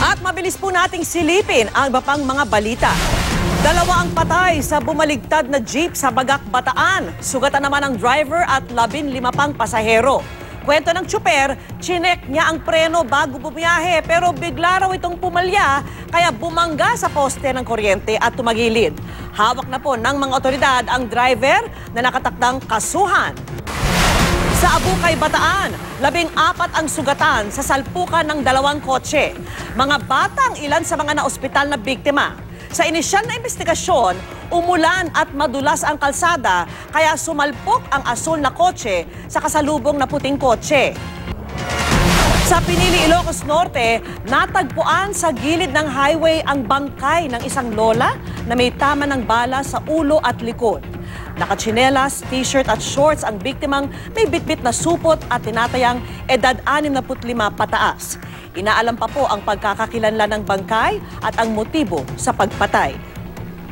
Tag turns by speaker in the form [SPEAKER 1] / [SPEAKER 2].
[SPEAKER 1] At mabilis po nating silipin ang iba pang mga balita. Dalawa ang patay sa bumaligtad na jeep sa Bagak, Bataan. Sugatan naman ang driver at 15 pang pasahero. Kwento ng tsuper, chinek niya ang preno bago bumiyahe pero bigla raw itong pumalya kaya bumangga sa poste ng kuryente at tumagilid. Hawak na po ng mga otoridad ang driver na nakatakdang kasuhan. Sa Abukay, Bataan, 14 ang sugatan sa salpukan ng 2 kotse. Mga bata ang ilan sa mga naospital na biktima. Sa inisyal na investigasyon, umulan at madulas ang kalsada kaya sumalpok ang asul na kotse sa kasalubong na puting kotse. Sa Pinili, Ilocos Norte, natagpuan sa gilid ng highway ang bangkay ng isang lola na may tama ng bala sa ulo at likod. Nakatsinelas, t-shirt at shorts ang biktimang may bitbit na supot at tinatayang edad 65 pataas. Inaalam pa po ang pagkakakilanlan ng bangkay at ang motibo sa pagpatay.